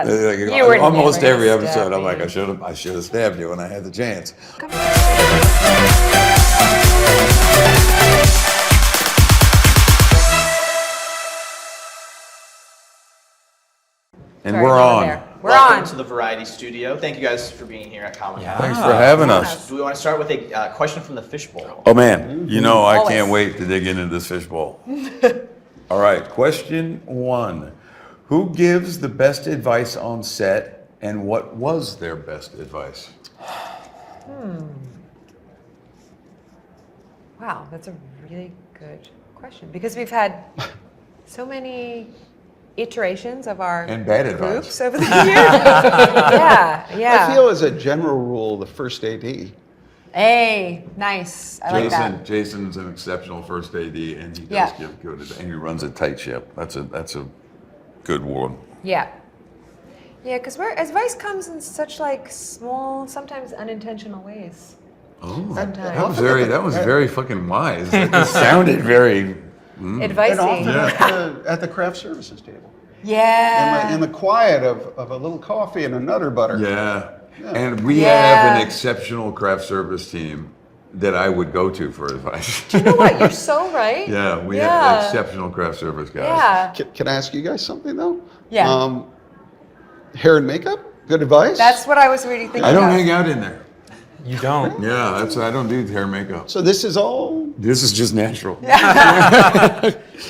You were almost never every gonna episode, stab I'm like, me. I should have stabbed you when I had the chance. And Sorry, we're not on. there. We're Welcome on. to the Variety Studio. Thank you guys for being here at Comic Con. Thanks for having us. Do we want to start with a question from the fishbowl? Oh man, I Always. can't wait to dig into this fishbowl. All right, question 1. Who gives the best advice on set, and what was their best advice? Wow, that's a really good question because we've had so many iterations of our And bad groups advice. over the years. yeah. I feel as a general rule, the first AD. Hey, nice. I like that. Jason's an exceptional first AD, and he does Yeah. give good advice, and he runs a tight ship. That's a good one. Yeah. Yeah, because advice comes in such like small, sometimes unintentional ways. Oh, Sometimes. that was very fucking wise. It just sounded very. Advicey. And often Yeah. at the craft services table. Yeah. In the quiet of a little coffee and a Nutter Butter. Yeah. And we Yeah. have an exceptional craft service team that I would go to for advice. You know what? You're so right. Yeah, we have exceptional craft service guys. Yeah. Can I ask you guys something though? Yeah. Hair and makeup, good advice? That's what I was really thinking. I don't of. hang out in there. You don't. Yeah, I don't do hair and makeup. So this is all, This is just natural.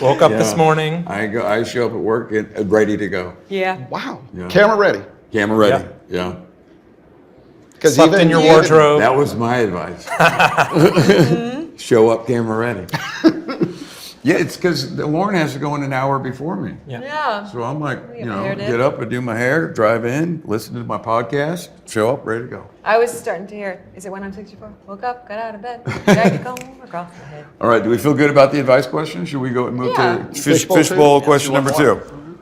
Woke up this Yeah. morning. I show up at work and ready to go. Yeah. wow, Yeah. camera ready. Camera ready. Yeah. Yeah. Because Slept in your wardrobe. That was my advice. Show up camera ready. Yeah, it's because Lauren has to go in an hour before me. Yeah. So I'm like, Get my hair did. get up and do my hair, drive in, listen to my podcast, show up, ready to go. I was starting to hear, is it when I'm 64? Woke up, got out of bed, dragged a comb across my head. All right, do we feel good about the advice question? Should we go and move Yeah. to Fishbowl fishbowl two? question Yeah, number you 2?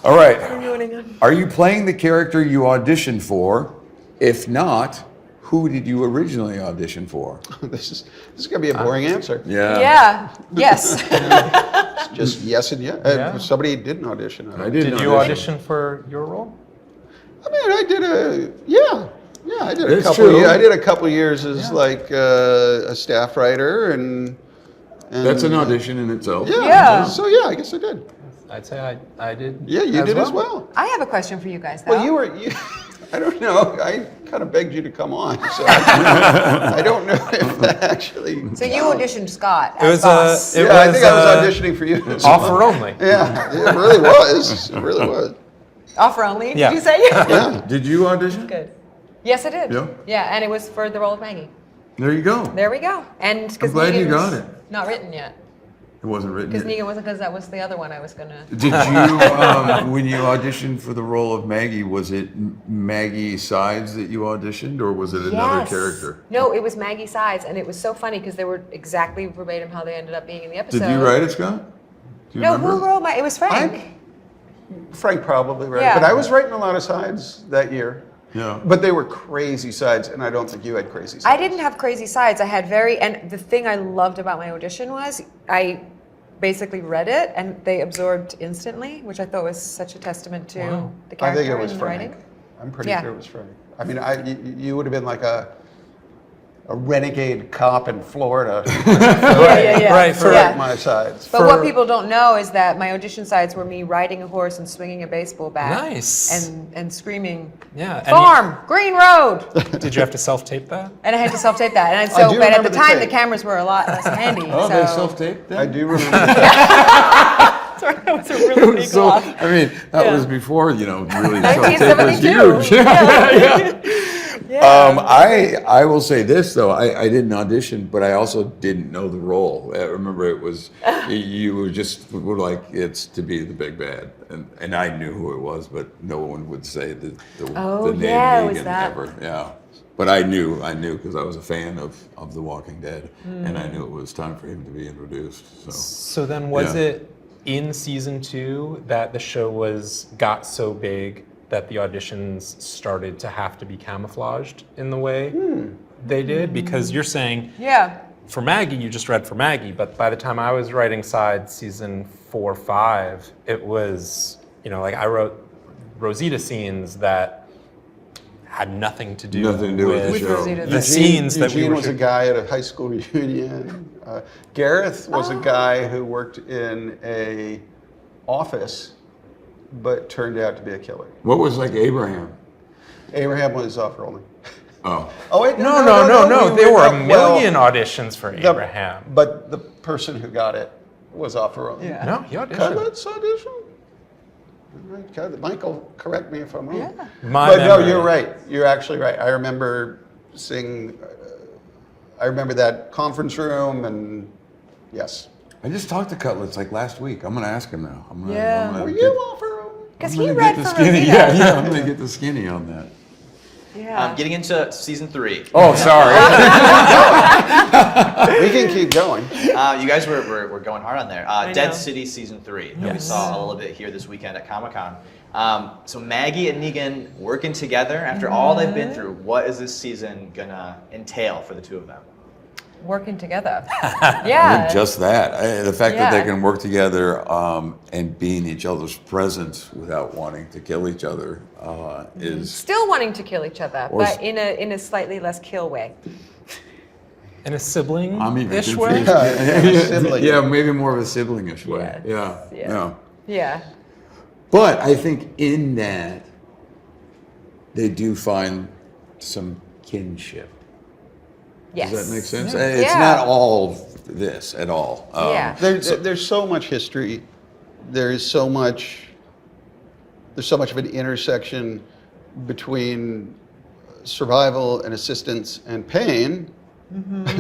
All right. Yawning. Are you playing the character you auditioned for? If not, who did you originally audition for? this is going to be a boring answer. Yeah. Yes. It's just yes and yes. Yeah. Somebody didn't audition. I didn't Did you audition for your role? I mean, I did I did a That's couple. true. I did a couple years as like a staff writer, and That's an audition in itself. Yeah. Yeah. So yeah, I guess I did. I'd say I did. Yeah, you did as well. I have a question for you guys, though. Well, you were. I don't know. I kind of begged you to come on, so I don't know if that actually. So you auditioned Scott It as was boss. It Yeah, I was, think I was auditioning for you. Offer only. Yeah, it really was. It really was. Offer only, Yeah. did you say? Yeah. Did you audition? Good. Yes, I did. Yeah? Yeah, and it was for the role of Maggie. There you go. There we go. And because glad you got it. Not written yet. It wasn't written Because yet. Negan wasn't, because that was the other one I was gonna. Did you, when you auditioned for the role of Maggie, was it Maggie Sides that you auditioned, or was it another Yes. character? No, it was Maggie Sides, and it was so funny because they were exactly verbatim how they ended up being in the episode. Did you write it, Scott? Do you No, remember? who wrote my? It was Frank. Frank probably right, Yeah. but I was writing a lot of sides that year. Yeah. But they were crazy sides, and I don't think you had crazy sides. I didn't have crazy sides. I had and the thing I loved about my audition was I basically read it and they absorbed instantly, which I thought was such a testament to the I character think it was and the Frank. writing. I'm pretty Yeah. sure it was Frank. I mean, you would have been like a renegade cop in Florida Yeah. Right, for Yeah. my sides. But what people don't know is that my audition sides were me riding a horse and swinging a baseball bat. Nice. And screaming, Yeah. and farm, green road. did you have to self-tape that? And I had to self-tape that. And I so, do but at remember the the time, the tape. cameras were a lot less handy. Oh, so. they self-taped that? I do remember. Sorry, that was a really big So, loss. I mean, that Yeah. was before, really self-tape was 1972. huge. Yeah. I will say this though, I didn't audition, but I also didn't know the role. I remember it was, you were like, it's to be the big bad. And I knew who it was, but no one would say the Oh, name yeah, it was Negan that. ever. Yeah. But I knew because I was a fan of The Walking Dead, and I knew it was time for him to be introduced. So then was Yeah. it in season 2 that the show got so big that the auditions started to have to be camouflaged in the way they did? Because you're saying Yeah. for Maggie, you just read for Maggie, but by the time I was writing Side season 4, 5, it was, like I wrote Rosita scenes that had nothing to do, Nothing to do with the With show. Rosita. the scenes that we Eugene were was a shooting. guy at a high school reunion. Gareth was a guy who worked in a office, but turned out to be a killer. What was like Abraham? Abraham was off rolling. Oh. Oh wait, No. There were a well, million auditions for the- Abraham. But the person who got it was off rolling. Yeah. No, he auditioned. Cutlet's audition? All right, Michael, correct me if I'm wrong. Yeah. My But no, memory. you're right. You're actually right. I remember seeing, I remember that conference room, and yes. I just talked to Cutlets like last week. I'm gonna ask him now. Yeah. I'm gonna Were get- you off rolling? Because I'm he gonna read get for the skinny. Rosita. Yeah, I'm gonna get the skinny on that. Yeah. Getting into season 3. Oh, sorry. We can keep going. You guys were going hard on there. I Dead know. City season 3 that we Yes. saw a little bit here this weekend at Comic-Con. So Maggie and Negan working together after all they've been through. What is this season gonna entail for the two of them? Working together. I Yeah. think just that. The fact that they Yeah. can work together and be in each other's presence without wanting to kill each other is. Still wanting to kill each other, Or but in a slightly less kill way. In a sibling-ish I'm even way? confused. Yeah, sibling. Yeah, maybe more of a siblingish way. Yes, Yeah. yes. Yeah. Yeah. But I think in that they do find some kinship. Yes. Does that make sense? Yeah. It's Yeah. not all this at all. Yeah. There's so much history. There's so much of an intersection between survival and assistance and pain.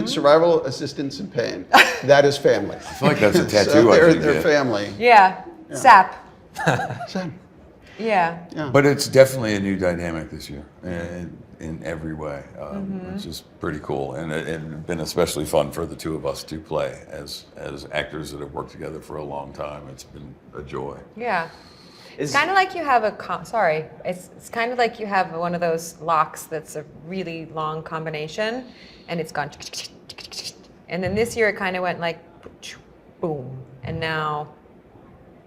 Survival, assistance, and pain. That is family. I feel like that's a tattoo. So I they're should they're get. family. Yeah. Sap. So, Yeah. yeah. But it's definitely a new dynamic this year in every way. It's just pretty cool, and it's been especially fun for the two of us to play as actors that have worked together for a long time. It's been a joy. Yeah. Is It's kind of like you have sorry. It's kind of like you have one of those locks that's a really long combination, and it's gone. And then this year it kind of went like, boom, and now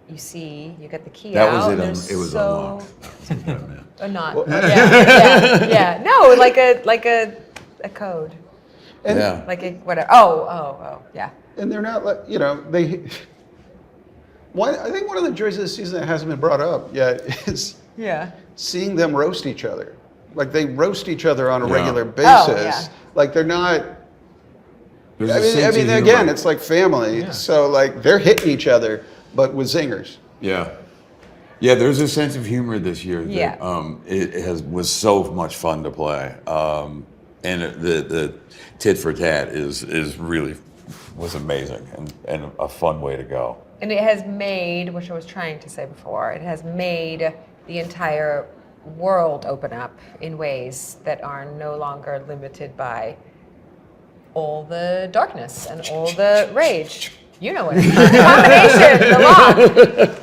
you get the key That out. was it. There's It was so, unlocked. That's what I meant. not. Yeah. No, like a code, And, Yeah. like a whatever. Oh, yeah. and they're not like, I think one of the joys of this season that hasn't been brought up yet is Yeah. seeing them roast each other. Like they roast each other on a Yeah. regular basis. yeah. Like they're not. There's I a sense of mean, humor. again, it's like family. Yeah. So like they're hitting each other, but with zingers. Yeah. Yeah, there's a sense of humor this year that Yeah. was so much fun to play. And the tit for tat is really was amazing and a fun way to go. And it has made, which I was trying to say before, it has made the entire world open up in ways that are no longer limited by all the darkness and all the rage. You know what? The combination, the lock.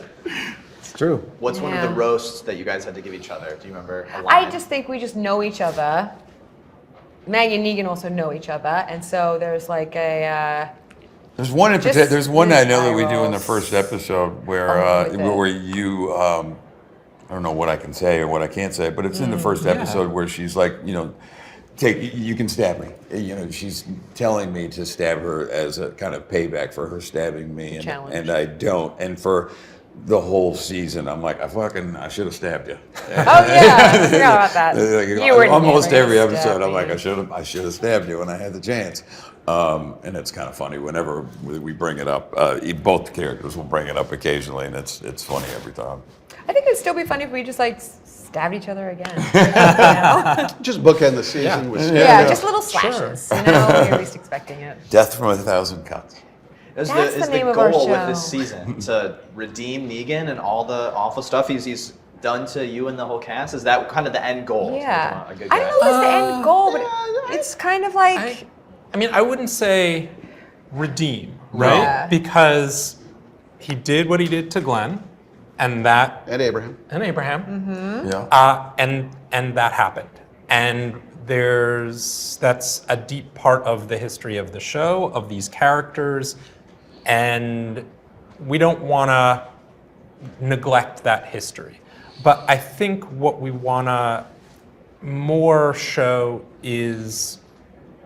It's true. What's one of Yeah. the roasts that you guys had to give each other? Do you remember a line? I just think we just know each other. Maggie and Negan also know each other, and so there's like a. There's one in Just particular. There's one I know that we eye do in the rolls. first episode where with it. where you I don't know what I can say or what I can't say, but it's in the first episode where she's like, you can stab me. She's telling me to stab her as a kind of payback for her stabbing me, Challenge. and I don't. And for the whole season, I'm like, I should have stabbed you. Oh yeah, I forgot about that. Like, You were almost never every gonna episode, stab I'm like, me. I should have stabbed you when I had the chance. And it's kind of funny whenever we bring it up. Both characters will bring it up occasionally, and it's funny every time. I think it'd still be funny if we just like stabbed each other again. You know? Just bookend the season Yeah. with Yeah, just little slashes. When you're least expecting it. Death from 1,000 cuts. Is That's the the name of our goal with show. this season to redeem Negan and all the awful stuff he's done to you and the whole cast? Is that kind of the end goal? to make him Yeah. a good I guy? don't know if it's the end goal, but it's kind of like. I mean, I wouldn't say redeem, right? Yeah. Because he did what he did to Glenn, and Abraham. Abraham, Yeah. and that happened. And that's a deep part of the history of the show, of these characters, and we don't want to neglect that history. But I think what we want to more show is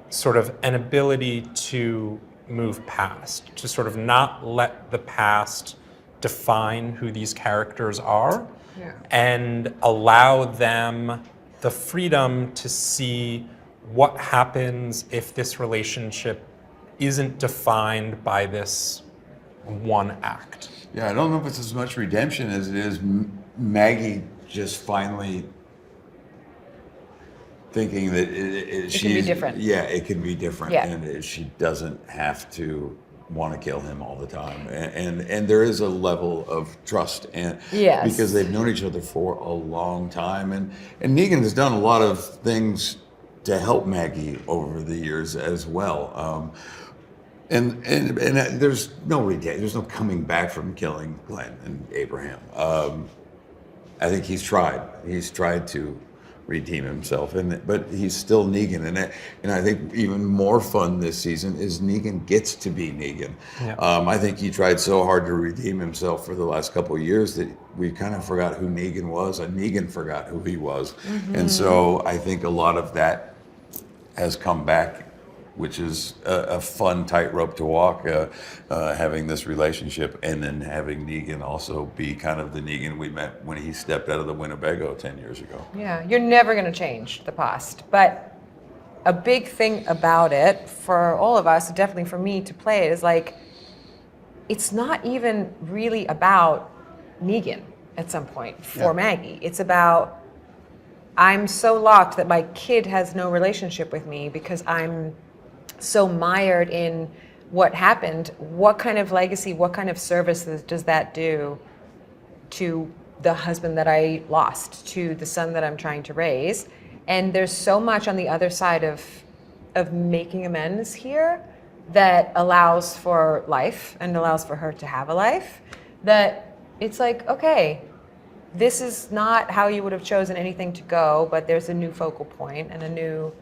sort of an ability to move past, to sort of not let the past define who these characters are, Yeah. and allow them the freedom to see what happens if this relationship isn't defined by this one act. Yeah, I don't know if it's as much redemption as it is Maggie just finally thinking that can be different. Yeah, it can be different, Yeah. and she doesn't have to want to kill him all the time, and there is a level of trust, and Yes. because they've known each other for a long time, and Negan has done a lot of things to help Maggie over the years as well. And there's no coming back from killing Glenn and Abraham. I think he's tried to redeem himself, but he's still Negan, and I think even more fun this season is Negan gets to be Negan. Yeah. I think he tried so hard to redeem himself for the last couple of years that we kind of forgot who Negan was, and Negan forgot who he was, and so I think a lot of that has come back, which is a fun tightrope to walk, having this relationship, and then having Negan also be kind of the Negan we met when he stepped out of the Winnebago 10 years ago. Yeah, you're never going to change the past. But a big thing about it for all of us, definitely for me to play it, is like, it's not even really about Negan at some point for Maggie. It's about, I'm so locked that my kid has no relationship with me because I'm so mired in what happened. What kind of legacy, what kind of service does that do to the husband that I lost, to the son that I'm trying to raise? And there's so much on the other side of making amends here that allows for life and allows for her to have a life, that it's like, okay, this is not how you would have chosen anything to go, but there's a new focal point and a new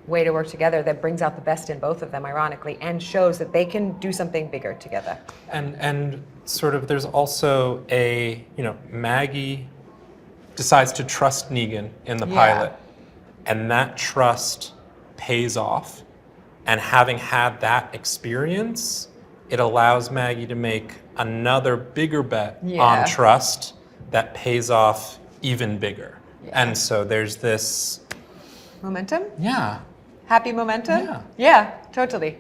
way to work together that brings out the best in both of them, ironically, and shows that they can do something bigger together. And sort of there's also Maggie decides to trust Negan in the pilot, and that trust pays off. And having had that experience, it allows Maggie to make another bigger bet on trust that pays off even bigger. And so there's this Momentum? Yeah. Happy momentum? Yeah. Yeah, totally.